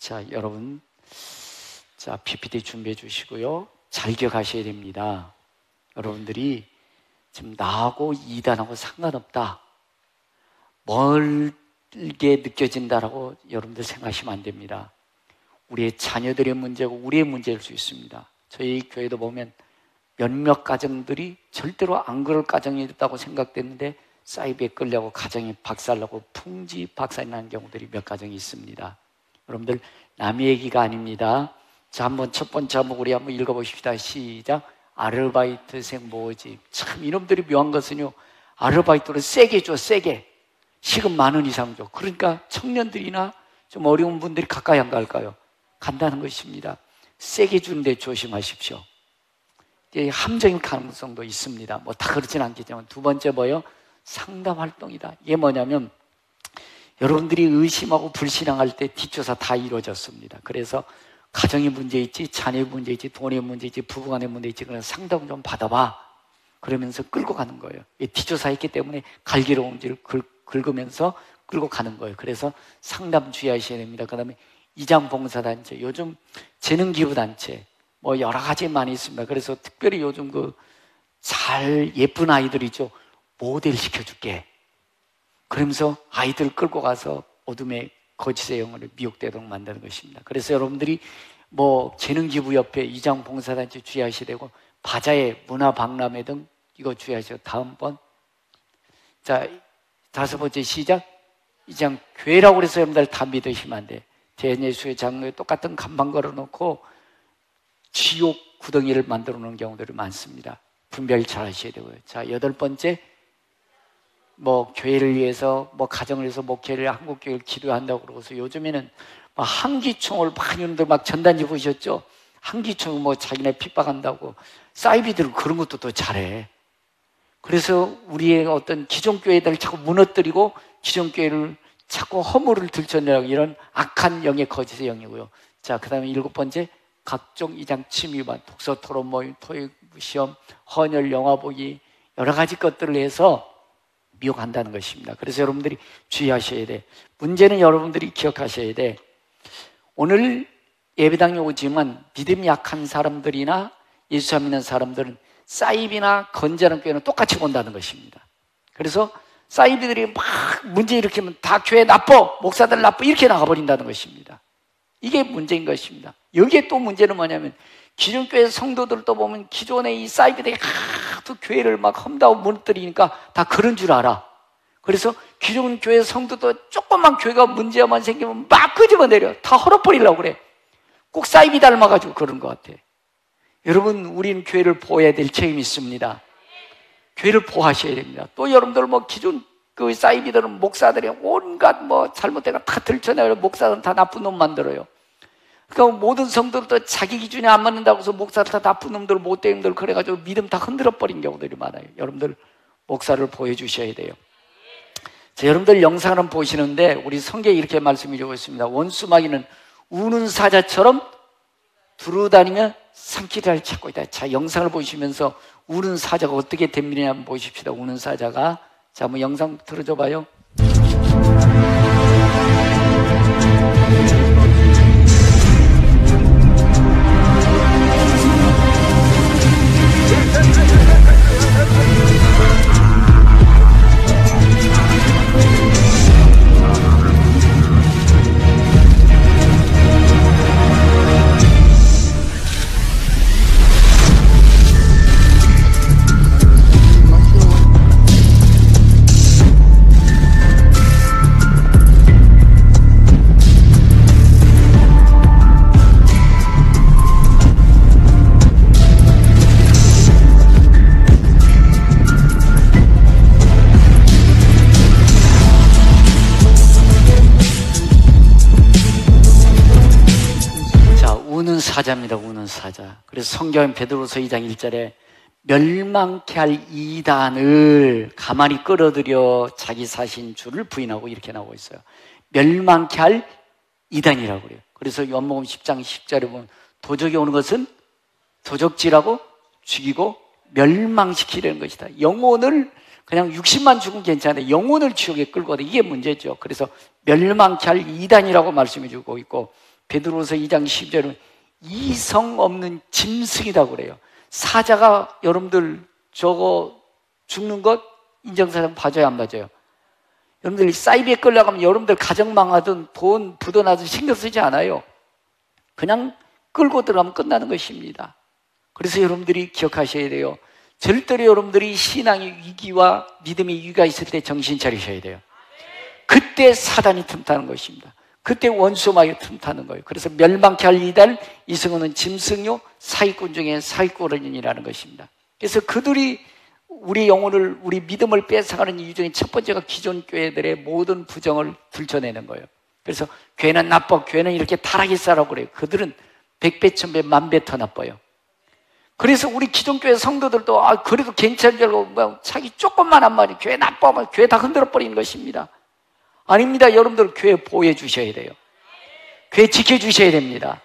자, 여러분, 자, PPT 준비해 주시고요. 잘 기억하셔야 됩니다. 여러분들이 지금 나하고 이단하고 상관없다, 멀게 느껴진다라고 여러분들 생각하시면 안 됩니다. 우리의 자녀들의 문제고 우리의 문제일 수 있습니다. 저희 교회도 보면 몇몇 가정들이 절대로 안 그럴 가정이 있다고 생각됐는데 사이비에 끌려고 가정이 박살나고 풍지 박살이 나는 경우들이 몇 가정이 있습니다. 여러분들 남의 얘기가 아닙니다. 자, 한번 첫 번째 한번 우리 한번 읽어보십시다. 시작. 아르바이트생 모집. 참 이놈들이 묘한 것은요, 아르바이트를 세게 줘, 세게. 시급 10,000원 이상 줘. 그러니까 청년들이나 좀 어려운 분들이 가까이 안 갈까요? 간다는 것입니다. 세게 주는데 조심하십시오. 함정일 가능성도 있습니다. 뭐 다 그렇진 않겠지만. 두 번째 뭐예요? 상담 활동이다. 이게 뭐냐면 여러분들이 의심하고 불신앙할 때 뒷조사 다 이루어졌습니다. 그래서 가정의 문제 있지, 자녀의 문제 있지, 돈의 문제 있지, 부부간의 문제 있지, 그래서 상담 좀 받아봐. 그러면서 끌고 가는 거예요. 뒷조사했기 때문에 갈기로움지를 긁으면서 끌고 가는 거예요. 그래서 상담 주의하셔야 됩니다. 그 다음에 이장봉사단체, 요즘 재능기부단체, 뭐 여러 가지 많이 있습니다. 그래서 특별히 요즘 잘 예쁜 아이들이죠. 모델 시켜줄게. 그러면서 아이들 끌고 가서 어둠의 거짓의 영혼을 미혹되도록 만드는 것입니다. 그래서 여러분들이 뭐 재능기부협회, 이장봉사단체 주의하셔야 되고, 바자회, 문화박람회 등 이거 주의하셔야. 다음번. 자, 5번째 시작. 이장 교회라고 그래서 여러분들 다 믿으시면 안 돼. 대예수의 장로에 똑같은 간판 걸어놓고 지옥 구덩이를 만들어 놓은 경우들이 많습니다. 분별 잘 하셔야 되고요. 자, 8번째. 뭐 교회를 위해서, 뭐 가정을 위해서 목회를, 한국교회를 기도한다고 그러고서 요즘에는 막 한기총을 많이 여러분들 막 전단지 보셨죠? 한기총 뭐 자기네 핍박한다고. 사이비들은 그런 것도 더 잘해. 그래서 우리의 어떤 기존 교회들을 자꾸 무너뜨리고 기존 교회를 자꾸 허물을 들춰내라고, 이런 악한 영의 거짓의 영이고요. 자, 그 다음에 7번째. 각종 이장 침입반, 독서 토론 모임, 토익 시험, 헌혈, 영화 보기, 여러 가지 것들을 해서 미혹한다는 것입니다. 그래서 여러분들이 주의하셔야 돼. 문제는 여러분들이 기억하셔야 돼. 오늘 예배당에 오지만 믿음이 약한 사람들이나 예수 안 믿는 사람들은 사이비나 건재하는 교회는 똑같이 본다는 것입니다. 그래서 사이비들이 막 문제 일으키면 다 교회 나빠, 목사들 나빠, 이렇게 나가버린다는 것입니다. 이게 문제인 것입니다. 여기에 또 문제는 뭐냐면 기존 교회 성도들도 보면 기존의 이 사이비들이 하도 교회를 막 험다고 무너뜨리니까 다 그런 줄 알아. 그래서 기존 교회 성도도 조금만 교회가 문제만 생기면 막 끄집어내려. 다 헐어버리려고 그래. 꼭 사이비 닮아가지고 그런 것 같아. 여러분, 우리는 교회를 보호해야 될 책임이 있습니다. 교회를 보호하셔야 됩니다. 또 여러분들 뭐 기존 그 사이비들은 목사들이 온갖 뭐 잘못된 거 다 들춰내요. 목사들은 다 나쁜 놈 만들어요. 그러니까 모든 성도들도 자기 기준에 안 맞는다고 해서 목사들 다 나쁜 놈들, 못된 놈들 그래가지고 믿음 다 흔들어버린 경우들이 많아요. 여러분들 목사를 보여주셔야 돼요. 자, 여러분들 영상을 한번 보시는데 우리 성경에 이렇게 말씀해 주고 있습니다. 원수마귀는 우는 사자처럼 두루다니며 산기를 찾고 있다. 자, 영상을 보시면서 우는 사자가 어떻게 됩니까? 한번 보십시다. 우는 사자가. 자, 한번 영상 들어줘 봐요. 사자입니다. 우는 사자. 그래서 성경 베드로서 2장 1절에 멸망케 할 이단을 가만히 끌어들여 자기 사신 주를 부인하고 이렇게 나오고 있어요. 멸망케 할 이단이라고 그래요. 그래서 요한복음 10장 10절에 보면 도적이 오는 것은 도적질하고 죽이고 멸망시키려는 것이다. 영혼을 그냥 60만 죽으면 괜찮은데 영혼을 지옥에 끌고 가다. 이게 문제죠. 그래서 멸망케 할 이단이라고 말씀해 주고 있고, 베드로서 2장 10절은 이성 없는 짐승이라고 그래요. 사자가 여러분들 저거 죽는 것 인정사정 봐줘야 안 봐줘요? 여러분들 사이비에 끌려가면 여러분들 가정 망하든 돈 부도나든 신경 쓰지 않아요. 그냥 끌고 들어가면 끝나는 것입니다. 그래서 여러분들이 기억하셔야 돼요. 절대로 여러분들이 신앙의 위기와 믿음의 위기가 있을 때 정신 차리셔야 돼요. 그때 사단이 틈타는 것입니다. 그때 원수마귀가 틈타는 거예요. 그래서 멸망케 할 이달 이승우는 짐승요 사기꾼 중에 사기꾼이라는 것입니다. 그래서 그들이 우리 영혼을, 우리 믿음을 뺏어가는 이유 중에 첫 번째가 기존 교회들의 모든 부정을 들춰내는 거예요. 그래서 교회는 나빠, 교회는 이렇게 타락이 싸라고 그래요. 그들은 100배, 1000배, 10,000배 더 나빠요. 그래서 우리 기존 교회 성도들도 그래도 괜찮은 줄 알고 자기 조금만 한 말이 교회 나빠하면 교회 다 흔들어 버리는 것입니다. 아닙니다. 여러분들 교회 보호해 주셔야 돼요. 교회 지켜주셔야 됩니다.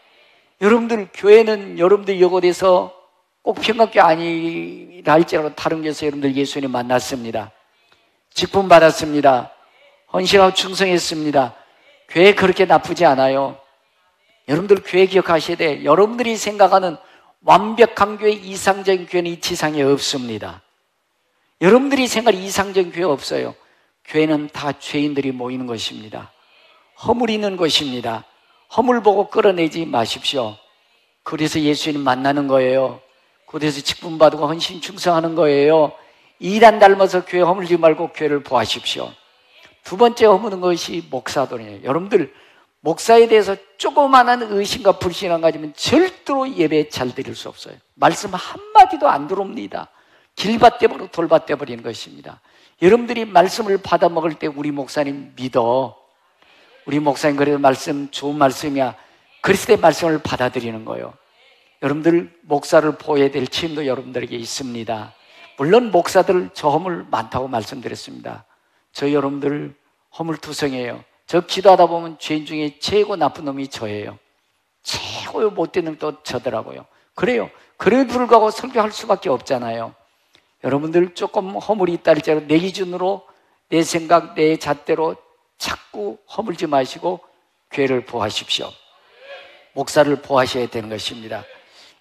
여러분들 교회는 여러분들 여고에서 꼭 평강교회 아니라 할지라도 다른 교회에서 여러분들 예수님 만났습니다. 직분 받았습니다. 헌신하고 충성했습니다. 교회 그렇게 나쁘지 않아요. 여러분들 교회 기억하셔야 돼. 여러분들이 생각하는 완벽한 교회, 이상적인 교회는 이 지상에 없습니다. 여러분들이 생각하는 이상적인 교회 없어요. 교회는 다 죄인들이 모이는 것입니다. 허물 있는 것입니다. 허물 보고 끌어내지 마십시오. 그래서 예수님 만나는 거예요. 그래서 직분 받고 헌신 충성하는 거예요. 이단 닮아서 교회 허물지 말고 교회를 보하십시오. 두 번째 허무는 것이 목사들이에요. 여러분들 목사에 대해서 조그마한 의심과 불신을 가지면 절대로 예배 잘 드릴 수 없어요. 말씀 한마디도 안 들어옵니다. 길밭대버리고 돌밭대버리는 것입니다. 여러분들이 말씀을 받아 먹을 때 우리 목사님 믿어. 우리 목사님 그래도 말씀 좋은 말씀이야. 그랬을 때 말씀을 받아들이는 거예요. 여러분들 목사를 보호해야 될 책임도 여러분들에게 있습니다. 물론 목사들 저 허물 많다고 말씀드렸습니다. 저 여러분들 허물투성이에요. 저 기도하다 보면 죄인 중에 최고 나쁜 놈이 저예요. 최고 못된 놈이 또 저더라고요. 그래요. 그래도 불구하고 설교할 수밖에 없잖아요. 여러분들 조금 허물이 있다 할지라도 내 기준으로 내 생각, 내 잣대로 자꾸 허물지 마시고 교회를 보호하십시오. 목사를 보호하셔야 되는 것입니다.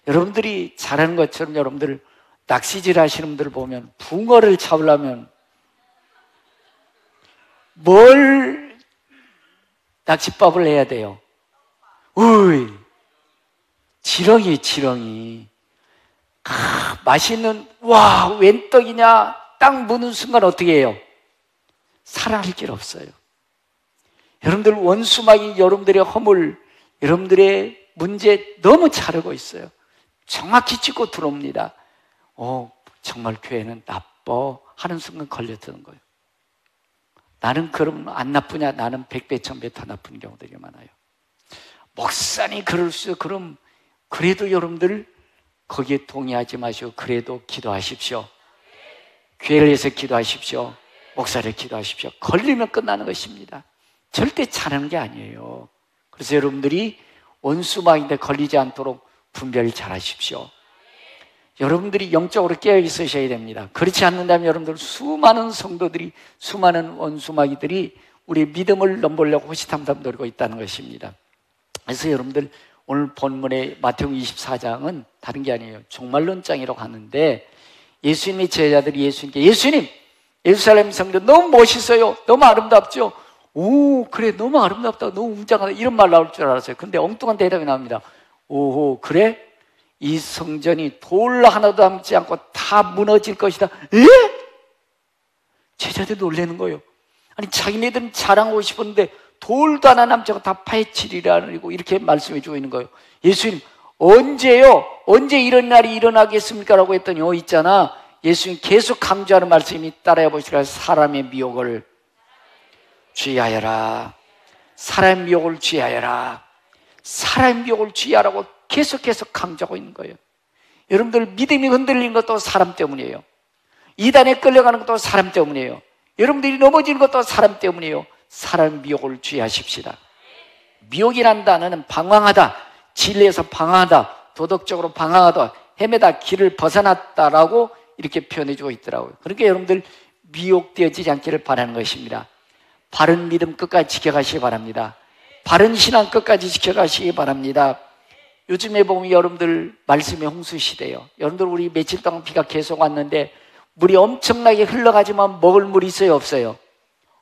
여러분들이 잘하는 것처럼 여러분들 낚시질 하시는 분들 보면 붕어를 잡으려면 뭘 낚시법을 해야 돼요? 우이, 지렁이. 맛있는, 와, 웬 떡이냐? 딱 무는 순간 어떻게 해요? 살아날 길 없어요. 여러분들 원수막이 여러분들의 허물, 여러분들의 문제 너무 잘 알고 있어요. 정확히 짚고 들어옵니다. 정말 교회는 나빠 하는 순간 걸려드는 거예요. 나는 그럼 안 나쁘냐? 나는 100배, 1000배 더 나쁜 경우들이 많아요. 목사님 그럴 수, 그럼 그래도 여러분들 거기에 동의하지 마시고 그래도 기도하십시오. 교회를 위해서 기도하십시오. 목사를 기도하십시오. 걸리면 끝나는 것입니다. 절대 잘하는 게 아니에요. 그래서 여러분들이 원수막인데 걸리지 않도록 분별 잘 하십시오. 여러분들이 영적으로 깨어 있으셔야 됩니다. 그렇지 않는다면 여러분들 수많은 성도들이, 수많은 원수마귀들이 우리 믿음을 넘보려고 호시탐탐 노리고 있다는 것입니다. 그래서 여러분들 오늘 본문의 마태복음 24장은 다른 게 아니에요. 종말론장이라고 하는데 예수님의 제자들이 예수님께 예수님, 예루살렘 성전 너무 멋있어요. 너무 아름답죠? 오, 그래, 너무 아름답다. 너무 웅장하다. 이런 말 나올 줄 알았어요. 근데 엉뚱한 대답이 나옵니다. 오호, 그래? 이 성전이 돌 하나도 남지 않고 다 무너질 것이다. 에? 제자들 놀라는 거예요. 아니, 자기네들은 자랑하고 싶었는데 돌도 하나 남지 않고 다 파헤치리라고 이렇게 말씀해 주고 있는 거예요. 예수님, 언제요? 언제 이런 날이 일어나겠습니까? 라고 했더니 있잖아. 예수님 계속 강조하는 말씀이 따라해 보시라. 사람의 미혹을 주의하여라. 사람의 미혹을 주의하여라. 사람의 미혹을 주의하라고 계속해서 강조하고 있는 거예요. 여러분들 믿음이 흔들리는 것도 사람 때문이에요. 이단에 끌려가는 것도 사람 때문이에요. 여러분들이 넘어지는 것도 사람 때문이에요. 사람 미혹을 주의하십시다. 미혹이라는 단어는 방황하다, 진리에서 방황하다, 도덕적으로 방황하다, 헤매다, 길을 벗어났다라고 이렇게 표현해주고 있더라고요. 그러니까 여러분들 미혹되어지지 않기를 바라는 것입니다. 바른 믿음 끝까지 지켜가시기 바랍니다. 바른 신앙 끝까지 지켜가시기 바랍니다. 요즘에 보면 여러분들 말씀의 홍수 시대예요. 여러분들 우리 며칠 동안 비가 계속 왔는데 물이 엄청나게 흘러가지만 먹을 물이 있어요, 없어요?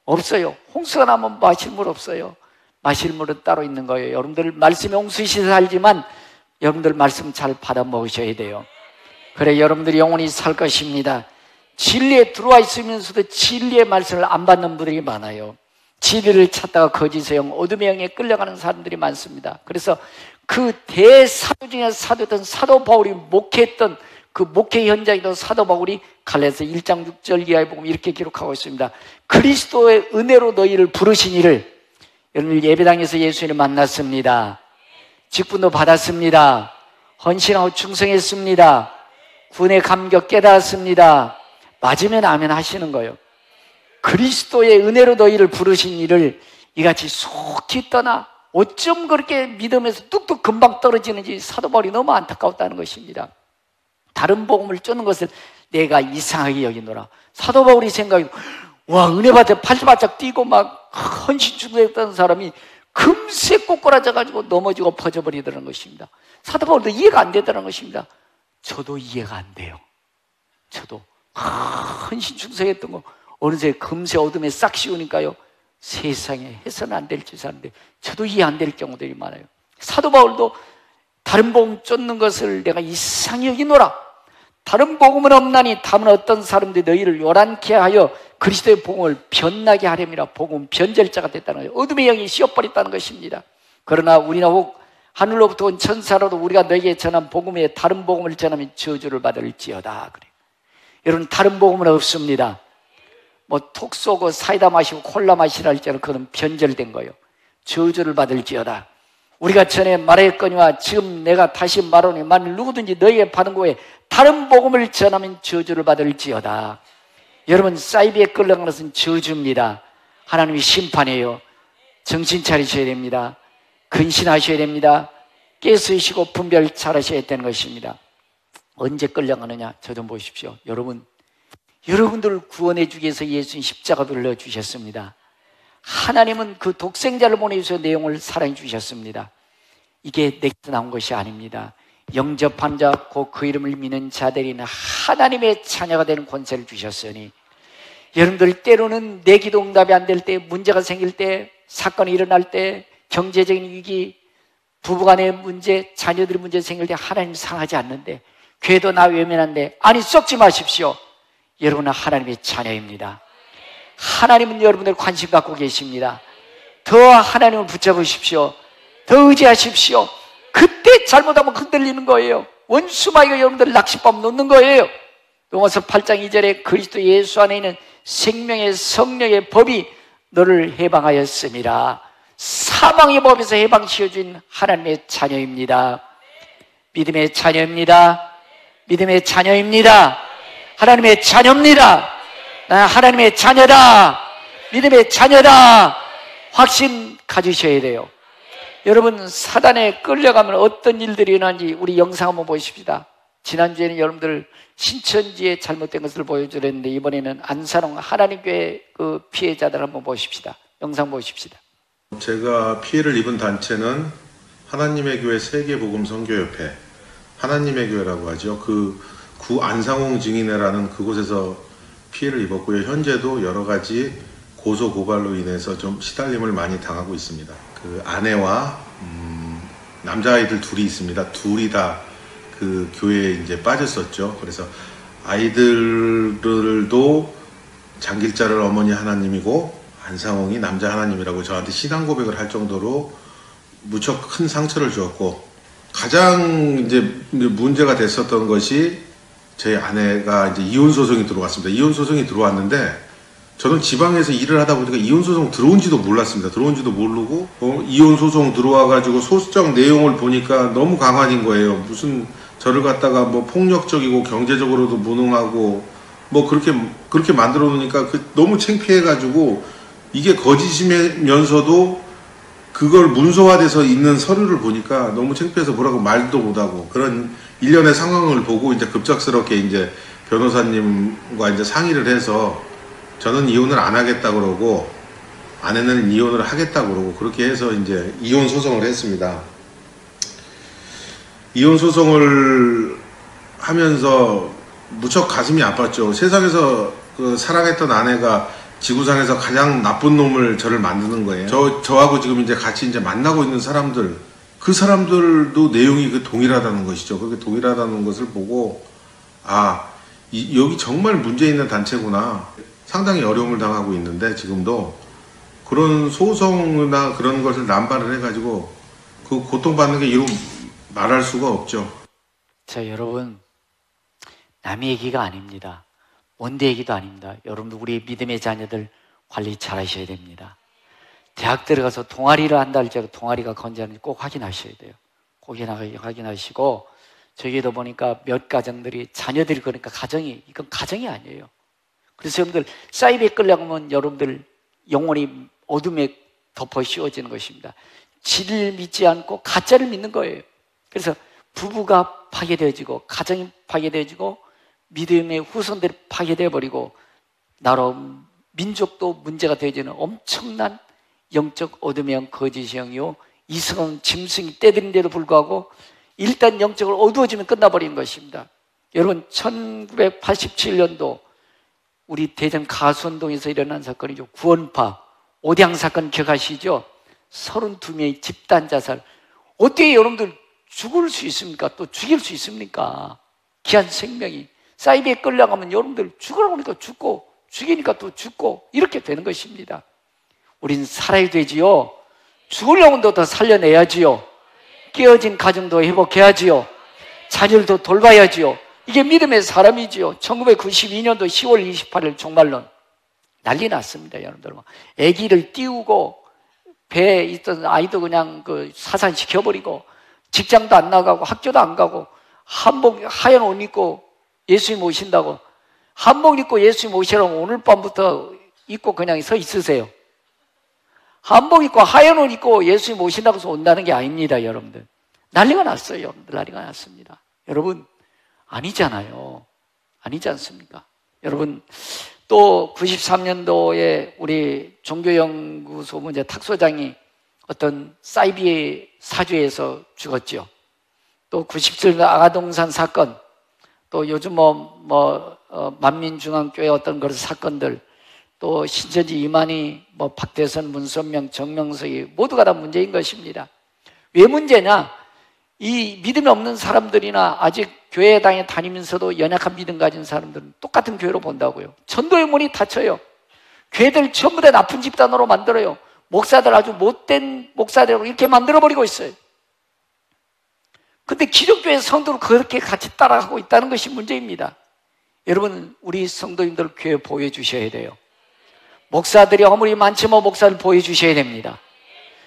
없어요. 홍수가 나면 마실 물 없어요. 마실 물은 따로 있는 거예요. 여러분들 말씀의 홍수 시대 살지만 여러분들 말씀 잘 받아 먹으셔야 돼요. 그래 여러분들이 영원히 살 것입니다. 진리에 들어와 있으면서도 진리의 말씀을 안 받는 분들이 많아요. 진리를 찾다가 거짓의 영, 어둠의 영에 끌려가는 사람들이 많습니다. 그래서 그 대사도 중에 사도던 사도 바울이 목회했던 그 목회 현장에도 사도 바울이 갈라디아서 1장 6절 이하에 보면 이렇게 기록하고 있습니다. 그리스도의 은혜로 너희를 부르시니를. 여러분 예배당에서 예수님을 만났습니다. 직분도 받았습니다. 헌신하고 충성했습니다. 구원의 감격 깨달았습니다. 맞으면 아멘 하시는 거예요. 그리스도의 은혜로 너희를 부르신 이를 이같이 속히 떠나 어쩜 그렇게 믿음에서 뚝뚝 금방 떨어지는지 사도 바울이 너무 안타까웠다는 것입니다. 다른 복음을 쫓는 것을 내가 이상하게 여기노라. 사도 바울이 생각해, 와, 은혜 받아 팔바짝 뛰고 막 헌신 충성했던 사람이 금세 꼬꾸라져가지고 넘어지고 퍼져버리더라는 것입니다. 사도 바울도 이해가 안 되더라는 것입니다. 저도 이해가 안 돼요. 저도 헌신 충성했던 거 어느새 금세 어둠에 싹 씌우니까요, 세상에 해서는 안 될 짓을 하는데 저도 이해 안 될 경우들이 많아요. 사도 바울도 다른 복음 쫓는 것을 내가 이상히 여기노라. 다른 복음은 없나니 다만 어떤 사람들이 너희를 요란케 하여 그리스도의 복음을 변나게 하렴이라. 복음 변절자가 됐다는 거예요. 어둠의 영이 씌워버렸다는 것입니다. 그러나 우리나 혹 하늘로부터 온 천사로도 우리가 너희에게 전한 복음에 다른 복음을 전하면 저주를 받을지어다. 그래요. 여러분 다른 복음은 없습니다. 뭐 톡 쏘고 사이다 마시고 콜라 마시라 할지는 그건 변절된 거예요. 저주를 받을지어다. 우리가 전에 말했거니와 지금 내가 다시 말하노니 만일 누구든지 너희의 받은 거에 다른 복음을 전하면 저주를 받을지어다. 여러분 사이비에 끌려가는 것은 저주입니다. 하나님이 심판이에요. 정신 차리셔야 됩니다. 근신하셔야 됩니다. 깨쓰시고 분별 잘하셔야 되는 것입니다. 언제 끌려가느냐? 저 좀 보십시오. 여러분들을 구원해 주기 위해서 예수님 십자가를 흘려주셨습니다. 하나님은 그 독생자를 보내주셔서 내용을 사랑해 주셨습니다. 이게 내게서 나온 것이 아닙니다. 영접한 자, 곧 그 이름을 믿는 자들이나 하나님의 자녀가 되는 권세를 주셨으니, 여러분들 때로는 내 기도 응답이 안 될 때, 문제가 생길 때, 사건이 일어날 때, 경제적인 위기, 부부간의 문제, 자녀들의 문제 생길 때 하나님 상하지 않는데, 궤도 나 외면한데, 아니 썩지 마십시오. 여러분은 하나님의 자녀입니다. 하나님은 여러분들 관심 갖고 계십니다. 더 하나님을 붙잡으십시오. 더 의지하십시오. 그때 잘못하면 흔들리는 거예요. 원수마귀가 여러분들 낚싯밥 놓는 거예요. 로마서 8장 2절에 그리스도 예수 안에 있는 생명의 성령의 법이 너를 해방하였음이라. 사망의 법에서 해방시켜준 하나님의 자녀입니다. 믿음의 자녀입니다. 믿음의 자녀입니다. 하나님의 자녀입니다. 나 하나님의 자녀다. 믿음의 자녀다. 확신 가지셔야 돼요. 여러분 사단에 끌려가면 어떤 일들이 일어나는지 우리 영상 한번 보십시다. 지난주에는 여러분들 신천지에 잘못된 것을 보여주렸는데 이번에는 안산홍 하나님교회 그 피해자들 한번 보십시다. 영상 보십시다. 제가 피해를 입은 단체는 하나님의 교회 세계복음선교협회, 하나님의 교회라고 하죠. 그 구 안상홍 증인회라는 그곳에서 피해를 입었고요. 현재도 여러 가지 고소 고발로 인해서 좀 시달림을 많이 당하고 있습니다. 그 아내와 남자아이들 둘이 있습니다. 둘이 다 그 교회에 이제 빠졌었죠. 그래서 아이들도 장길자를 어머니 하나님이고 안상홍이 남자 하나님이라고 저한테 신앙 고백을 할 정도로 무척 큰 상처를 주었고, 가장 이제 문제가 됐었던 것이 제 아내가 이제 이혼 소송이 들어왔습니다. 이혼 소송이 들어왔는데 저는 지방에서 일을 하다 보니까 이혼 소송 들어온지도 몰랐습니다. 들어온지도 모르고 이혼 소송 들어와가지고 소수적 내용을 보니까 너무 강한인 거예요. 무슨 저를 갖다가 뭐 폭력적이고 경제적으로도 무능하고 뭐 그렇게 만들어 놓으니까 너무 창피해가지고, 이게 거짓이면서도 그걸 문서화돼서 있는 서류를 보니까 너무 창피해서 뭐라고 말도 못하고, 그런 일련의 상황을 보고 이제 급작스럽게 이제 변호사님과 이제 상의를 해서 저는 이혼을 안 하겠다 그러고 아내는 이혼을 하겠다고 그러고 그렇게 해서 이제 이혼 소송을 했습니다. 이혼 소송을 하면서 무척 가슴이 아팠죠. 세상에서 그 사랑했던 아내가 지구상에서 가장 나쁜 놈을 저를 만드는 거예요. 저하고 지금 이제 같이 이제 만나고 있는 사람들, 그 사람들도 내용이 그 동일하다는 것이죠. 그렇게 동일하다는 것을 보고, 여기 정말 문제 있는 단체구나. 상당히 어려움을 당하고 있는데, 지금도 그런 소송이나 그런 것을 남발을 해가지고, 그 고통받는 게 이루 말할 수가 없죠. 자, 여러분, 남의 얘기가 아닙니다. 원대 얘기도 아닙니다. 여러분도 우리 믿음의 자녀들 관리 잘 하셔야 됩니다. 대학 들어가서 동아리를 한다 할지라도 동아리가 건재하는지 꼭 확인하셔야 돼요. 꼭 확인하시고, 저기에도 보니까 몇 가정들이, 자녀들이 그러니까 이건 가정이 아니에요. 그래서 여러분들, 사이비에 끌려가면 여러분들 영혼이 어둠에 덮어 씌워지는 것입니다. 진리를 믿지 않고 가짜를 믿는 거예요. 그래서 부부가 파괴되어지고, 가정이 파괴되어지고, 믿음의 후손들이 파괴되어 버리고, 나라 민족도 문제가 되어지는 엄청난 영적 어둠의 영, 거짓의 영이요, 이성은 짐승이 떼들인데도 불구하고 일단 영적으로 어두워지면 끝나버리는 것입니다. 여러분, 1987년도 우리 대전 가수원동에서 일어난 사건이죠. 구원파 오대양 사건 기억하시죠? 32명의 집단 자살. 어떻게 여러분들 죽을 수 있습니까? 또 죽일 수 있습니까? 귀한 생명이. 사이비에 끌려가면 여러분들 죽으라고 하니까 죽고, 죽이니까 또 죽고, 이렇게 되는 것입니다. 우린 살아야 되지요. 죽으려면 더 살려내야지요. 깨어진 가정도 회복해야지요. 자녀들도 돌봐야지요. 이게 믿음의 사람이지요. 1992년도 10월 28일 종말론 난리 났습니다. 여러분들, 아기를 띄우고 배에 있던 아이도 그냥 사산시켜버리고, 직장도 안 나가고 학교도 안 가고, 한복 하얀 옷 입고 예수님 오신다고, 한복 입고 예수님 오시라면 오늘 밤부터 입고 그냥 서 있으세요. 한복 입고 하얀 옷 입고 예수님 오신다고 해서 온다는 게 아닙니다. 여러분들, 난리가 났어요. 여러분들, 난리가 났습니다. 여러분, 아니잖아요. 아니지 않습니까? 여러분, 또 93년도에 우리 종교연구소 문제 탁소장이 어떤 사이비의 사주에서 죽었죠. 또 97년 아가동산 사건, 또 요즘 만민중앙교회 어떤 그런 사건들, 또 신천지 이만희, 박대선, 문선명, 정명석이 모두가 다 문제인 것입니다. 왜 문제냐? 이 믿음이 없는 사람들이나 아직 교회당에 다니면서도 연약한 믿음 가진 사람들은 똑같은 교회로 본다고요. 전도의 문이 닫혀요. 교회들 전부 다 나쁜 집단으로 만들어요. 목사들 아주 못된 목사들로 이렇게 만들어버리고 있어요. 근데 기독교의 성도를 그렇게 같이 따라가고 있다는 것이 문제입니다. 여러분, 우리 성도님들 교회 보호해 주셔야 돼요. 목사들이 아무리 많지만 목사를 보호해 주셔야 됩니다.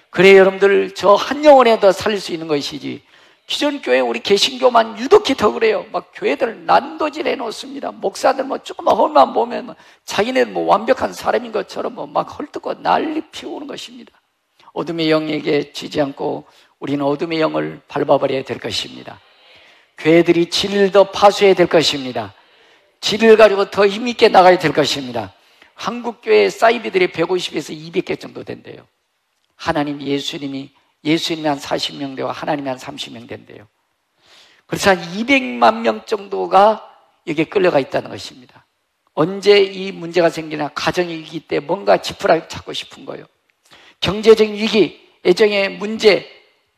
그래 여러분들, 저 한 영혼에 더 살릴 수 있는 것이지, 기존 교회 우리 개신교만 유독히 더 그래요. 막 교회들 난도질 해놓습니다. 목사들 조금만 헐만 보면 자기네들 완벽한 사람인 것처럼 막 헐뜯고 난리 피우는 것입니다. 어둠의 영에게 지지 않고 우리는 어둠의 영을 밟아버려야 될 것입니다. 교회들이 진리를 더 파수해야 될 것입니다. 진리를 가지고 더 힘있게 나가야 될 것입니다. 한국교회 사이비들이 150에서 200개 정도 된대요. 예수님이 한 40명 되고 하나님이 한 30명 된대요. 그래서 한 200만 명 정도가 여기에 끌려가 있다는 것입니다. 언제 이 문제가 생기나, 가정의 위기 때 뭔가 지푸라기 찾고 싶은 거예요. 경제적인 위기, 애정의 문제,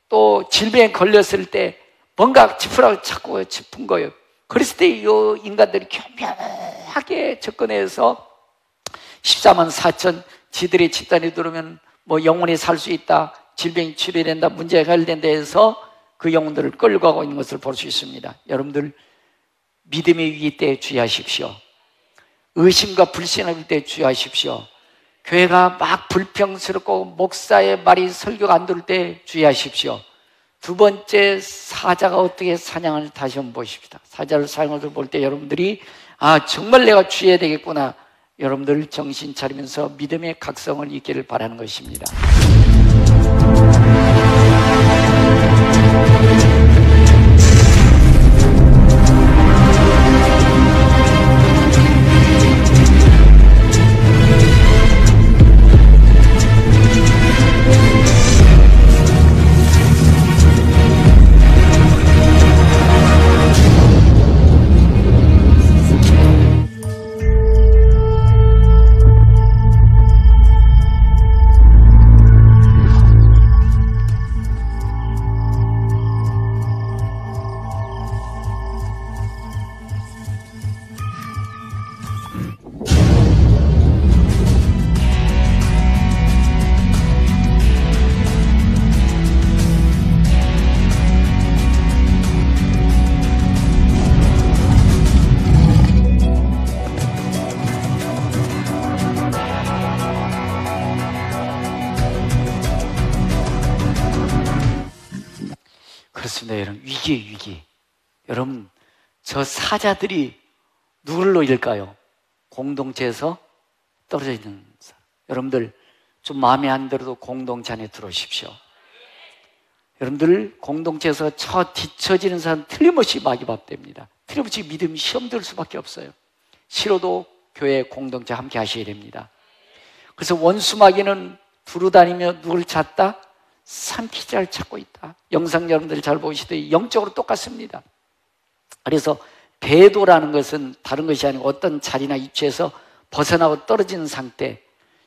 또 질병에 걸렸을 때 뭔가 지푸라기 찾고 싶은 거예요. 그랬을 때 이 인간들이 교묘하게 접근해서 14만 4천 지들의 집단에 들어오면 영원히 살 수 있다, 질병이 치료된다, 문제가 해결된다 해서 그 영혼들을 끌고 가고 있는 것을 볼 수 있습니다. 여러분들, 믿음의 위기 때 주의하십시오. 의심과 불신할 때 주의하십시오. 교회가 막 불평스럽고 목사의 말이 설교가 안 들을 때 주의하십시오. 두 번째, 사자가 어떻게 사냥을 다시 한번 보십시다. 사자를 사냥을 볼 때 여러분들이 정말 내가 주의해야 되겠구나, 여러분들 정신 차리면서 믿음의 각성을 잊기를 바라는 것입니다. 그렇습니다. 여러분, 위기에 위기. 여러분, 저 사자들이 누굴 노릴까요? 공동체에서 떨어져 있는 사람. 여러분들 좀 마음에 안 들어도 공동체 안에 들어오십시오. 여러분들 공동체에서 뒤처지는 사람 틀림없이 마귀밥됩니다. 틀림없이 믿음이 시험 들 수밖에 없어요. 싫어도 교회 공동체 함께 하셔야 됩니다. 그래서 원수 마귀는 두루다니며 누굴 찾다? 삼키자를 찾고 있다. 영상 여러분들 잘 보시듯이 영적으로 똑같습니다. 그래서 배도라는 것은 다른 것이 아니고 어떤 자리나 위치에서 벗어나고 떨어지는 상태,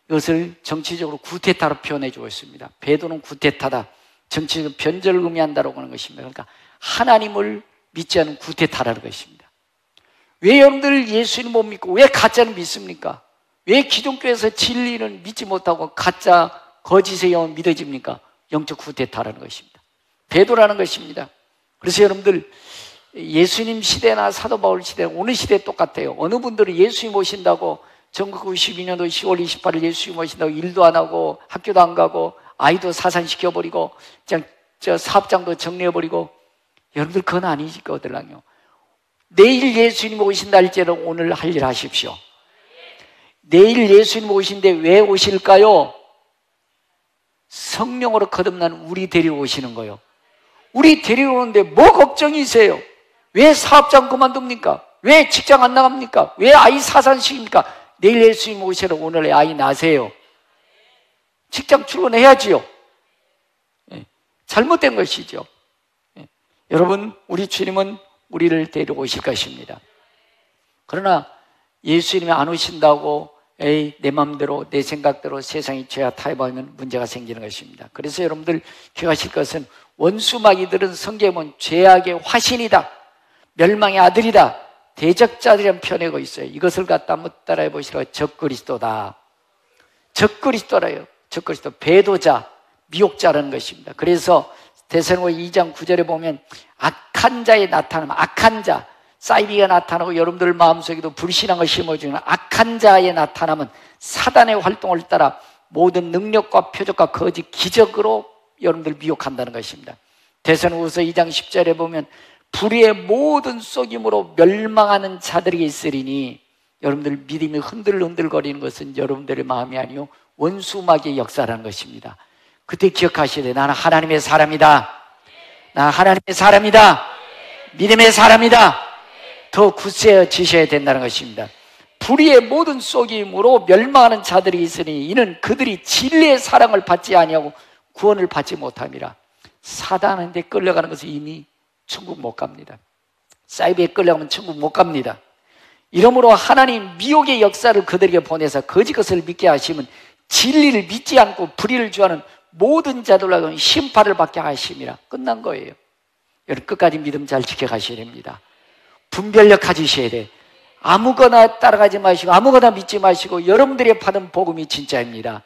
이것을 정치적으로 구테타로 표현해주고 있습니다. 배도는 구테타다. 정치적 변절을 의미한다고 하는 것입니다. 그러니까 하나님을 믿지 않은 구테타라는 것입니다. 왜 여러분들 예수님 못 믿고 왜 가짜는 믿습니까? 왜 기독교에서 진리는 믿지 못하고 가짜 거짓의 영은 믿어집니까? 영적 구테타라는 것입니다. 배도라는 것입니다. 그래서 여러분들 예수님 시대나 사도 바울 시대, 오늘 시대 똑같아요. 어느 분들은 예수님 오신다고 1992년도 10월 28일 예수님 오신다고 일도 안 하고 학교도 안 가고 아이도 사산시켜버리고 그냥 사업장도 정리해버리고, 여러분들 그건 아니거든요. 내일 예수님 오신 날짜는 오늘 할 일 하십시오. 내일 예수님 오신데 왜 오실까요? 성령으로 거듭난 우리 데리러 오시는 거예요. 우리 데리러 오는데 뭐 걱정이세요? 왜 사업장 그만둡니까? 왜 직장 안 나갑니까? 왜 아이 사산시킵니까? 내일 예수님 오시러 오늘 아이 낳으세요. 직장 출근해야지요. 잘못된 것이죠. 여러분, 우리 주님은 우리를 데리러 오실 것입니다. 그러나 예수님이 안 오신다고 내 마음대로 내 생각대로 세상이 죄와 타협하면 문제가 생기는 것입니다. 그래서 여러분들 기억하실 것은 원수 마귀들은 성경에 보면 죄악의 화신이다, 멸망의 아들이다, 대적자들이라는 표현하고 있어요. 이것을 갖다 한번 따라해 보시라고. 적그리스도다. 적그리스도라요. 적그리스도, 배도자, 미혹자라는 것입니다. 그래서 데살로니가 2장 9절에 보면 악한 자의 나타남, 악한 자, 사이비가 나타나고 여러분들 마음속에도 불신앙을 심어주는 악한 자의 나타남은 사단의 활동을 따라 모든 능력과 표적과 거짓 기적으로 여러분들 미혹한다는 것입니다. 데살로니가서 2장 10절에 보면 불의의 모든 속임으로 멸망하는 자들에게 있으리니, 여러분들 믿음이 흔들흔들거리는 것은 여러분들의 마음이 아니요 원수 마귀의 역사라는 것입니다. 그때 기억하셔야 돼요. 나는 하나님의 사람이다. 나는 하나님의 사람이다. 믿음의 사람이다. 더 굳세어지셔야 된다는 것입니다. 불의의 모든 속임으로 멸망하는 자들이 있으니 이는 그들이 진리의 사랑을 받지 아니하고 구원을 받지 못함이라. 사단한테 끌려가는 것은 이미 천국 못 갑니다. 사이비에 끌려가면 천국 못 갑니다. 이러므로 하나님 미혹의 역사를 그들에게 보내서 거짓 것을 믿게 하시면 진리를 믿지 않고 불의를 주하는 모든 자들로 심판을 받게 하심이라. 끝난 거예요. 여러분 끝까지 믿음 잘 지켜가셔야 됩니다. 분별력 가지셔야 돼. 아무거나 따라가지 마시고 아무거나 믿지 마시고 여러분들이 받은 복음이 진짜입니다.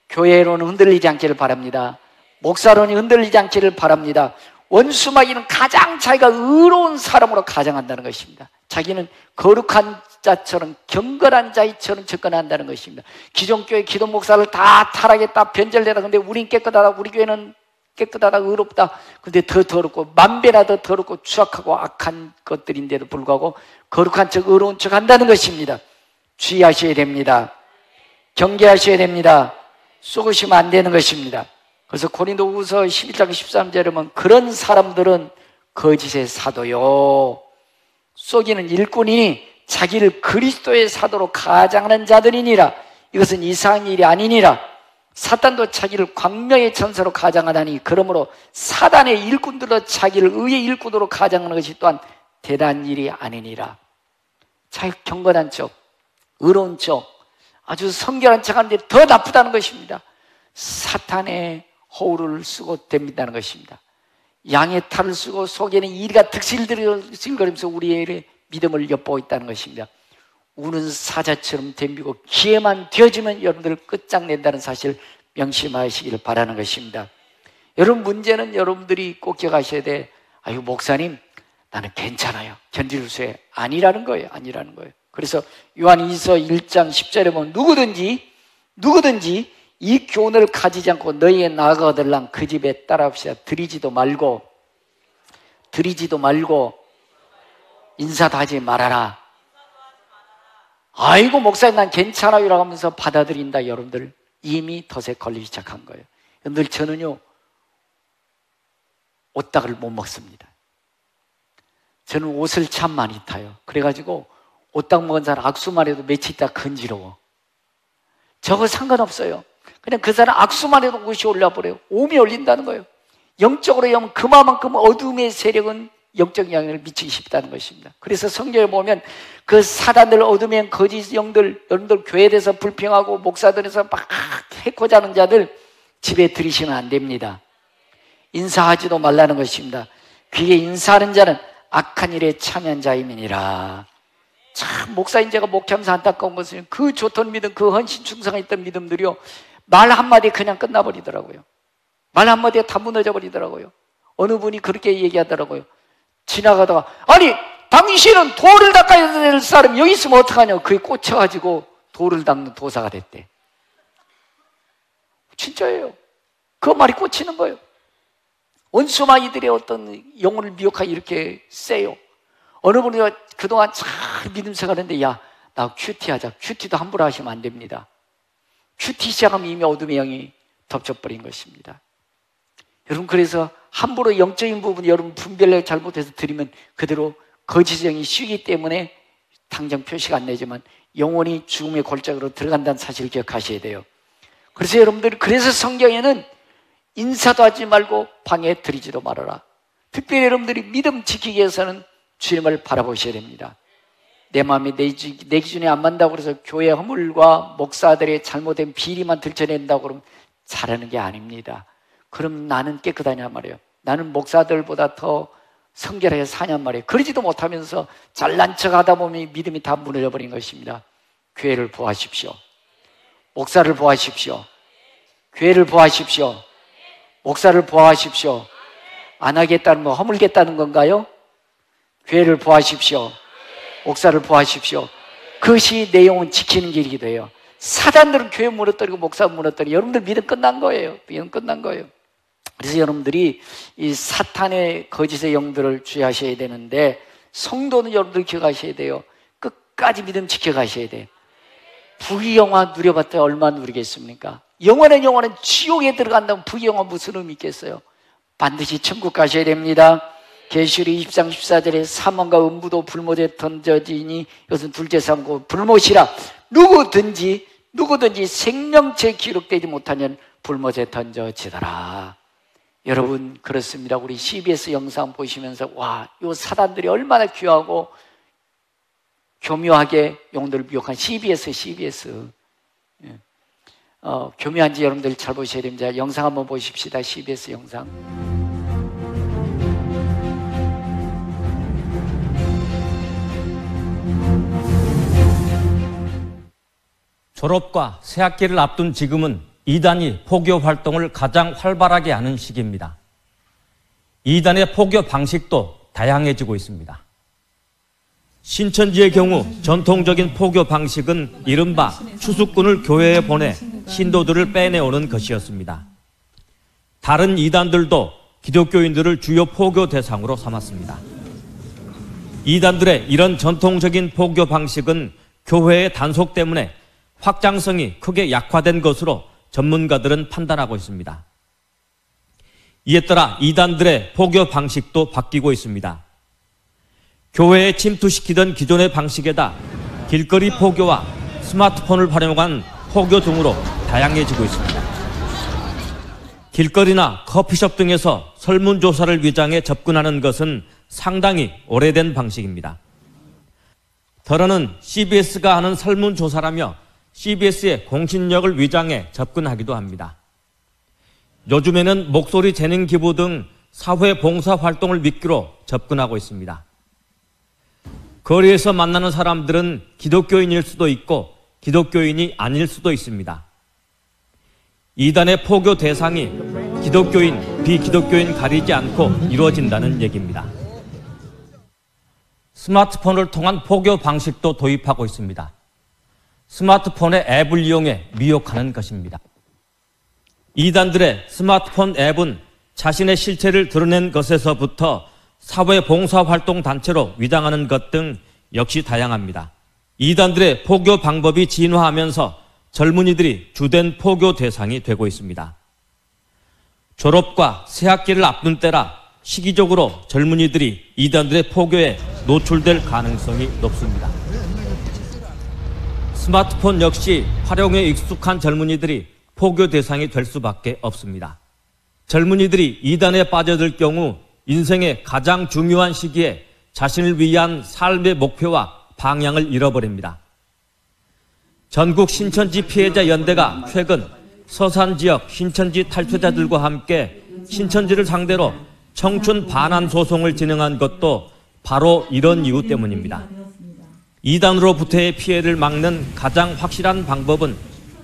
교회로는 흔들리지 않기를 바랍니다. 목사로는 흔들리지 않기를 바랍니다. 원수 마귀는 가장 자기가 의로운 사람으로 가장한다는 것입니다. 자기는 거룩한 자처럼 경건한 자처럼 접근한다는 것입니다. 기존 교회 기존 목사를 다 타락했다, 변절되다. 근데 우린 깨끗하다, 우리 교회는 깨끗하다, 의롭다. 근데 더 더럽고 만배나 더 더럽고 추악하고 악한 것들인데도 불구하고 거룩한 척 의로운 척 한다는 것입니다. 주의하셔야 됩니다. 경계하셔야 됩니다. 속으시면 안 되는 것입니다. 그래서 고린도후서 11장 13절에 보면 그런 사람들은 거짓의 사도요, 속이는 일꾼이니 자기를 그리스도의 사도로 가장하는 자들이니라. 이것은 이상한 일이 아니니라. 사탄도 자기를 광명의 천사로 가장하다니, 그러므로 사단의 일꾼들도 자기를 의의 일꾼으로 가장하는 것이 또한 대단한 일이 아니니라. 자기 경건한 척, 의로운 척, 아주 성결한 척하는데 더 나쁘다는 것입니다. 사탄의 허울을 쓰고 댑니다는 것입니다. 양의 탈을 쓰고 속에는 이리가 득실거리면서 우리의 믿음을 엿보고 있다는 것입니다. 우는 사자처럼 덤비고 기회만 되어지면 여러분들 끝장낸다는 사실 명심하시기를 바라는 것입니다. 여러분 문제는 여러분들이 꼭 기억하셔야 돼. 아유 목사님 나는 괜찮아요, 견딜 수 있어요. 아니라는 거예요. 아니라는 거예요. 그래서 요한일서 1장 10절에 보면 누구든지 이 교훈을 가지지 않고 너희의 나아가 얻으려면 그 집에 따라옵시다. 들이지도 말고 드리지도 말고 인사도 하지 말아라. 아이고 목사님 난 괜찮아요 라고 하면서 받아들인다. 여러분들 이미 덫에 걸리기 시작한 거예요. 늘 저는요 옷다를 못 먹습니다. 저는 옷을 참 많이 타요. 그래가지고 옷딱 먹은 사람 악수만 해도 며칠 있다 건지러워. 저거 상관없어요. 그냥 그 사람 악수만 해도 옷이 올라버려요. 몸이 올린다는 거예요. 영적으로 보면 그만큼 어둠의 세력은 영적 영향을 미치기 쉽다는 것입니다. 그래서 성경에 보면 그 사단들, 어둠의 거짓 영들, 여러분들 교회에 대해서 불평하고 목사들에서 막 해코자 하는 자들 집에 들이시면 안 됩니다. 인사하지도 말라는 것입니다. 귀에 인사하는 자는 악한 일에 참여한 자임이니라. 참 목사인 제가 목회하면서 안타까운 것은 그 좋던 믿음, 그 헌신 충성했던 믿음들이요 말 한마디에 그냥 끝나버리더라고요. 말 한마디에 다 무너져 버리더라고요. 어느 분이 그렇게 얘기하더라고요. 지나가다가 아니 당신은 돌을 닦아야 될 사람 여기 있으면 어떡하냐고. 그게 꽂혀가지고 돌을 닦는 도사가 됐대. 진짜예요. 그 말이 꽂히는 거예요. 원수마귀들의 어떤 영혼을 미혹하기 이렇게 세요. 어느 분이 그동안 잘 믿음 생활했는데 야 나 큐티하자. 큐티도 함부로 하시면 안 됩니다. 큐티 시작하면 이미 어둠의 영이 덮쳐버린 것입니다. 여러분 그래서 함부로 영적인 부분 여러분 분별을 잘못해서 드리면 그대로 거짓 영이 쉬기 때문에 당장 표시가 안 내지만 영혼이 죽음의 골짜기로 들어간다는 사실을 기억하셔야 돼요. 그래서 여러분들 그래서 성경에는 인사도 하지 말고 방해 드리지도 말아라. 특별히 여러분들이 믿음 지키기 위해서는 주님을 바라보셔야 됩니다. 내 마음이 내 기준에 안 맞는다고 그래서 교회 허물과 목사들의 잘못된 비리만 들춰낸다고 그러면 잘하는 게 아닙니다. 그럼 나는 깨끗하냐 말이에요. 나는 목사들보다 더 성결하게 사냐 말이에요. 그러지도 못하면서 잘난 척하다 보면 믿음이 다 무너져 버린 것입니다. 교회를 보호하십시오. 목사를 보호하십시오. 교회를 보호하십시오. 목사를 보호하십시오. 안 하겠다는 거 허물겠다는 건가요? 교회를 보호하십시오. 목사를 보호하십시오. 그것이 내 영혼 지키는 길이기도 해요. 사단들은 교회 무너뜨리고 목사 무너뜨리고 여러분들 믿음 끝난 거예요. 믿음 끝난 거예요. 그래서 여러분들이 이 사탄의 거짓의 영들을 주의하셔야 되는데 성도는 여러분들 기억하셔야 돼요. 끝까지 믿음 지켜가셔야 돼요. 부귀영화 누려봤자 얼마나 누리겠습니까? 영원한 지옥에 들어간다면 부귀영화 무슨 의미 있겠어요? 반드시 천국 가셔야 됩니다. 계시록 20장 14절에 사망과 음부도 불못에 던져지니 이것은 둘째 삼고 불못이라 누구든지 생명체 기록되지 못하면 불못에 던져지더라. 여러분 그렇습니다. 우리 CBS 영상 보시면서 와, 이 사단들이 얼마나 귀하고 교묘하게 영혼들을 미혹한 CBS 교묘한지 여러분들 잘 보셔야 됩니다. 영상 한번 보십시다. CBS 영상. 졸업과 새학기를 앞둔 지금은 이단이 포교 활동을 가장 활발하게 하는 시기입니다. 이단의 포교 방식도 다양해지고 있습니다. 신천지의 경우 전통적인 포교 방식은 이른바 추수꾼을 교회에 보내 신도들을 빼내오는 것이었습니다. 다른 이단들도 기독교인들을 주요 포교 대상으로 삼았습니다. 이단들의 이런 전통적인 포교 방식은 교회의 단속 때문에 확장성이 크게 약화된 것으로 전문가들은 판단하고 있습니다. 이에 따라 이단들의 포교 방식도 바뀌고 있습니다. 교회에 침투시키던 기존의 방식에다 길거리 포교와 스마트폰을 활용한 포교 등으로 다양해지고 있습니다. 길거리나 커피숍 등에서 설문조사를 위장해 접근하는 것은 상당히 오래된 방식입니다. 더러는 CBS가 하는 설문조사라며 CBS의 공신력을 위장해 접근하기도 합니다. 요즘에는 목소리 재능 기부 등 사회봉사 활동을 미끼로 접근하고 있습니다. 거리에서 만나는 사람들은 기독교인일 수도 있고 기독교인이 아닐 수도 있습니다. 이단의 포교 대상이 기독교인, 비기독교인 가리지 않고 이루어진다는 얘기입니다. 스마트폰을 통한 포교 방식도 도입하고 있습니다. 스마트폰의 앱을 이용해 미혹하는 것입니다. 이단들의 스마트폰 앱은 자신의 실체를 드러낸 것에서부터 사회봉사활동단체로 위장하는 것 등 역시 다양합니다. 이단들의 포교 방법이 진화하면서 젊은이들이 주된 포교 대상이 되고 있습니다. 졸업과 새학기를 앞둔 때라 시기적으로 젊은이들이 이단들의 포교에 노출될 가능성이 높습니다. 스마트폰 역시 활용에 익숙한 젊은이들이 포교 대상이 될 수밖에 없습니다. 젊은이들이 이단에 빠져들 경우 인생의 가장 중요한 시기에 자신을 위한 삶의 목표와 방향을 잃어버립니다. 전국 신천지 피해자 연대가 최근 서산 지역 신천지 탈퇴자들과 함께 신천지를 상대로 청춘 반환 소송을 진행한 것도 바로 이런 이유 때문입니다. 이단으로부터의 피해를 막는 가장 확실한 방법은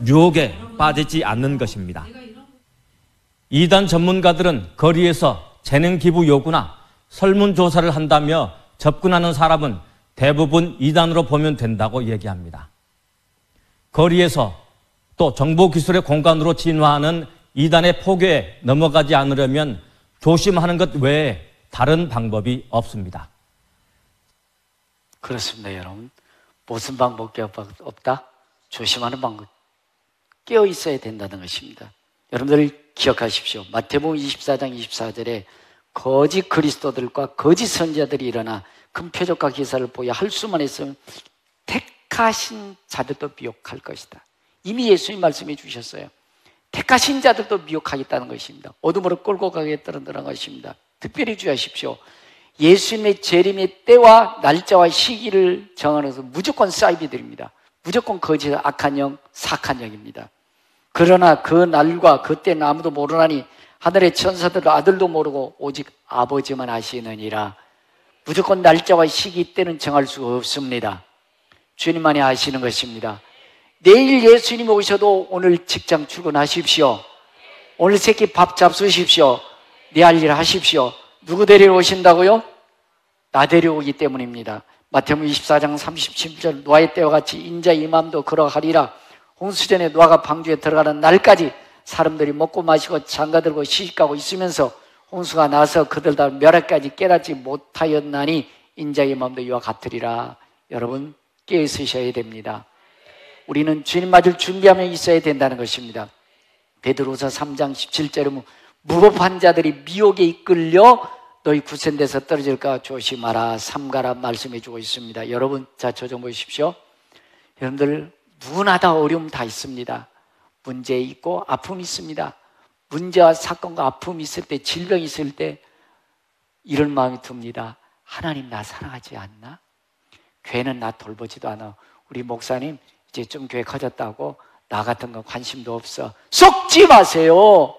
유혹에 빠지지 않는 것입니다. 이단 전문가들은 거리에서 재능 기부 요구나 설문조사를 한다며 접근하는 사람은 대부분 이단으로 보면 된다고 얘기합니다. 거리에서 또 정보기술의 공간으로 진화하는 이단의 포교에 넘어가지 않으려면 조심하는 것 외에 다른 방법이 없습니다. 그렇습니다, 여러분. 무슨 방법이 없다? 조심하는 방법. 깨어 있어야 된다는 것입니다. 여러분들 기억하십시오. 마태복음 24장 24절에 거짓 그리스도들과 거짓 선지자들이 일어나 큰 표적과 기사를 보여 할 수만 있으면 택하신 자들도 미혹할 것이다. 이미 예수님 말씀해 주셨어요. 택하신 자들도 미혹하겠다는 것입니다. 어둠으로 끌고 가겠다는 것입니다. 특별히 주의하십시오. 예수님의 재림의 때와 날짜와 시기를 정하는 것은 무조건 사이비들입니다. 무조건 거짓, 악한 영, 사악한 영입니다. 그러나 그 날과 그때는 아무도 모르나니 하늘의 천사들 아들도 모르고 오직 아버지만 아시느니라. 무조건 날짜와 시기 때는 정할 수 없습니다. 주님만이 아시는 것입니다. 내일 예수님 오셔도 오늘 직장 출근하십시오. 오늘 새끼 밥 잡수십시오. 내 할 일 하십시오. 누구 데리러 오신다고요? 나 데려오기 때문입니다. 마태복음 24장 37절 노아의 때와 같이 인자의 임함도 그러하리라. 홍수전에 노아가 방주에 들어가는 날까지 사람들이 먹고 마시고 장가들고 시집가고 있으면서 홍수가 나서 그들 다 멸하까지 깨닫지 못하였나니 인자의 임함도 이와 같으리라. 여러분 깨어있으셔야 됩니다. 우리는 주님 맞을 준비하며 있어야 된다는 것입니다. 베드로서 3장 17절에 무법한 자들이 미혹에 이끌려 너희 굳은 데서 떨어질까 조심하라 삼가라 말씀해 주고 있습니다. 여러분 자 저 좀 보십시오. 여러분들 누구나 다 어려움 다 있습니다. 문제 있고 아픔이 있습니다. 문제와 사건과 아픔이 있을 때, 질병이 있을 때 이런 마음이 듭니다. 하나님 나 사랑하지 않나? 교회는 나 돌보지도 않아. 우리 목사님 이제 좀 교회 커졌다고 나 같은 거 관심도 없어. 속지 마세요.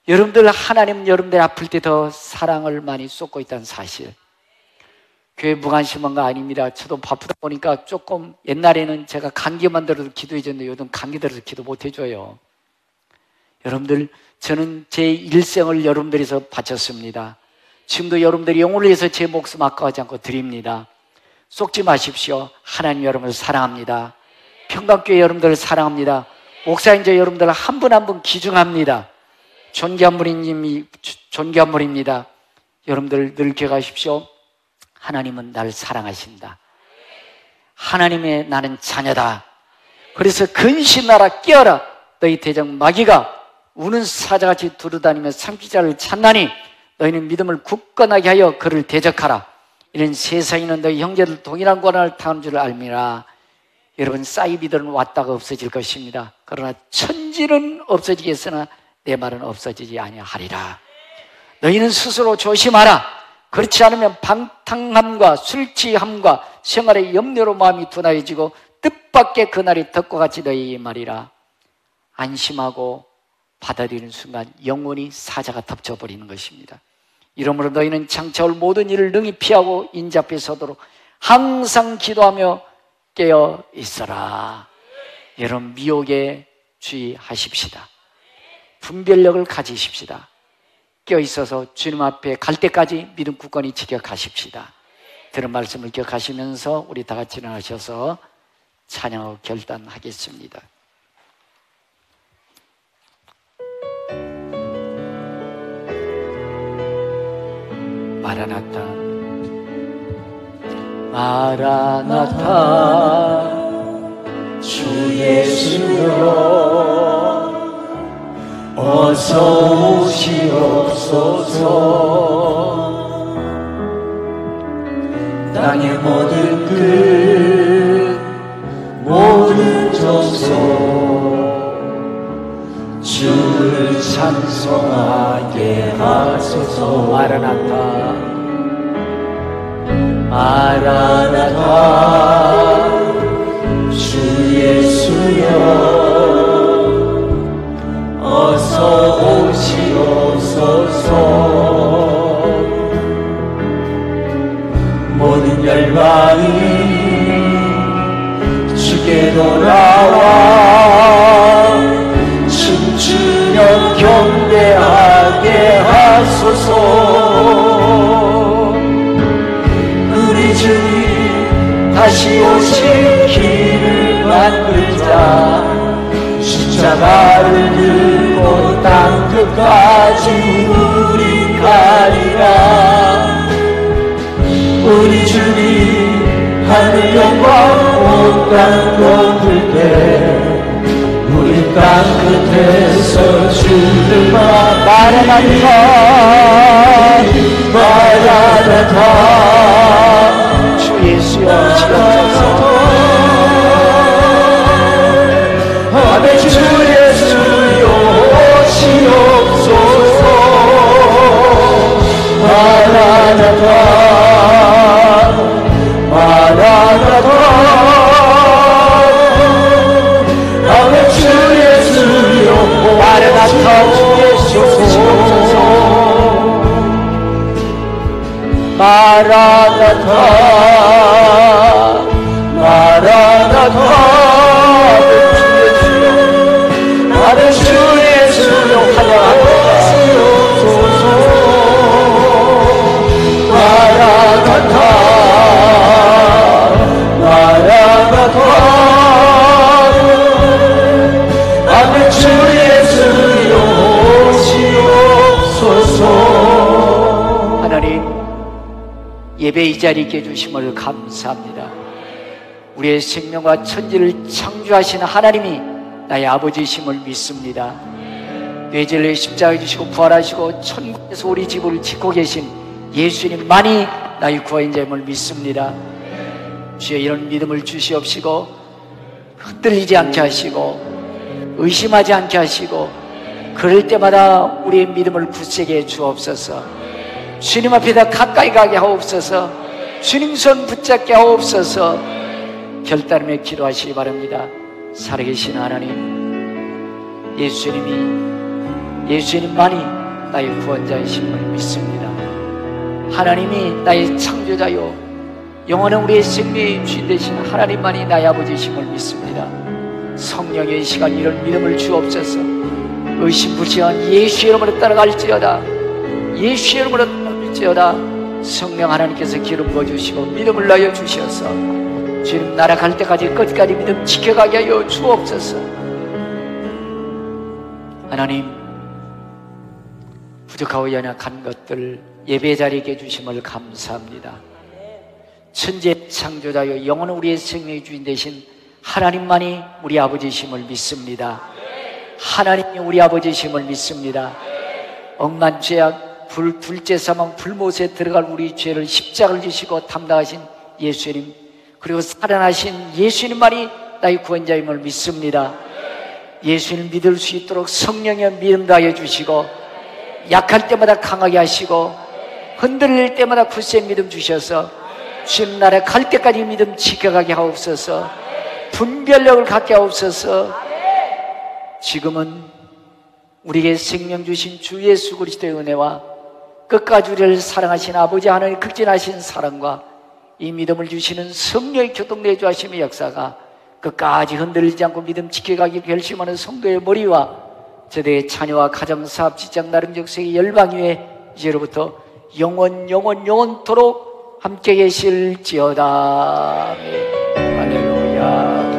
여러분들 하나님은 여러분들 아플 때 더 사랑을 많이 쏟고 있다는 사실. 교회 무관심한 거 아닙니다. 저도 바쁘다 보니까 조금 옛날에는 제가 감기만 들어도 기도해 줬는데 요즘 감기 들어서 기도 못 해줘요. 여러분들 저는 제 일생을 여러분들에서 바쳤습니다. 지금도 여러분들이 영혼을 위해서 제 목숨 아까워하지 않고 드립니다. 속지 마십시오. 하나님 여러분을 사랑합니다. 평강교회 여러분들을 사랑합니다. 목사님들 여러분들 한 분 한 분 귀중합니다. 존귀한 분입니다. 여러분들 늘 기억하십시오. 하나님은 나를 사랑하신다. 하나님의 나는 자녀다. 그래서 근신하라 깨어라. 너희 대적 마귀가 우는 사자같이 두루다니며 삼키자를 찾나니 너희는 믿음을 굳건하게 하여 그를 대적하라. 이는 세상에는 너희 형제들 동일한 권한을 타는 줄 알미라. 여러분 사이비들은 왔다가 없어질 것입니다. 그러나 천지는 없어지겠으나 내 말은 없어지지 아니하리라. 너희는 스스로 조심하라. 그렇지 않으면 방탕함과 술취함과 생활의 염려로 마음이 둔하여지고 뜻밖의 그날이 덕과 같이 너희에게 말이라. 안심하고 받아들이는 순간 영원히 사자가 덮쳐버리는 것입니다. 이러므로 너희는 장차올 모든 일을 능히 피하고 인자 앞에 서도록 항상 기도하며 깨어 있어라. 여러분 미혹에 주의하십시다. 분별력을 가지십시다. 깨어있어서 주님 앞에 갈 때까지 믿음 굳건히 지켜가십시다. 들은 말씀을 기억하시면서 우리 다 같이 일어나셔서 찬양하고 결단하겠습니다. 마라나타 마라나타 주 예수여 어서 오시옵소서. 땅의 모든 끝 모든 족속 주를 찬송하게 하소서. 마라나타 마라나타 주 예수여 어서 오시옵소서. 모든 열방이 주께 돌아와 춤추며 경배하게 하소서. 우리 주님 다시 오실 길을 만들자. 십자가를 들고 땅 끝까지 우리 가리라. 우리 주님 하늘 영광 온 땅 덮을 때 우리 땅 끝에서 주를 마라나타 마라나타 주 예수여 오시옵소서. 아멘. 주 예수여 오시옵소서. 마라나타 마라나타 아멘. 주 예수여 마라나타 주 예수옵소서. 마라나타 마라나타 아멘. 주 예수여 환영하옵소서. 마라나타 마라나타 아멘. 주 예수여 오시옵소서. 하나님 예배 이 자리에 있게 해주심을 감사합니다. 우리의 생명과 천지를 창조하시는 하나님이 나의 아버지이심을 믿습니다. 뇌절에 십자가에 주시고 부활하시고 천국에서 우리 집을 짓고 계신 예수님만이 나의 구원자임을 믿습니다. 주여 이런 믿음을 주시옵시고 흔들리지 않게 하시고 의심하지 않게 하시고 그럴 때마다 우리의 믿음을 굳세게 해 주옵소서. 주님 앞에 더 가까이 가게 하옵소서. 주님 손 붙잡게 하옵소서. 결단하며 기도하시기 바랍니다. 살아계신 하나님, 예수님만이 나의 구원자이심을 믿습니다. 하나님이 나의 창조자요 영원한 우리의 생명의 주인 되신 하나님만이 나의 아버지이심을 믿습니다. 성령의 시간 이런 믿음을 주옵소서. 의심불신한 예수 이름으로 따라갈지어다. 예수 이름으로 따라갈지어다. 성령 하나님께서 기름 부어주시고 믿음을 낳여 주셔서 주님 날아갈 때까지 끝까지 믿음 지켜가게 하여 주옵소서. 하나님 부족하고 연약한 것들 예배 자리에 주심을 감사합니다. 천재 창조자여 영원한 우리의 생명의 주인 되신 하나님만이 우리 아버지심을 믿습니다. 하나님이 우리 아버지심을 믿습니다. 억만 죄악 둘째 사망 불못에 들어갈 우리 죄를 십자가를 지시고 담당하신 예수님, 그리고 살아나신 예수님만이 나의 구원자임을 믿습니다. 예수님 믿을 수 있도록 성령의 믿음 다해 주시고 약할 때마다 강하게 하시고 흔들릴 때마다 굳세 믿음 주셔서 주님 나라 갈 때까지 믿음 지켜가게 하옵소서. 분별력을 갖게 하옵소서. 지금은 우리에게 생명 주신 주 예수 그리스도의 은혜와 끝까지 우리를 사랑하신 아버지 하나님 극진하신 사랑과 이 믿음을 주시는 성령의 교통 내주하심의 역사가 끝까지 흔들리지 않고 믿음 지켜가기 결심하는 성도의 머리와 저들의 자녀와 가정사업 직장 나름적 세계 열방 위에 이제로부터 영원토록 함께 계실지어다. 할렐루야.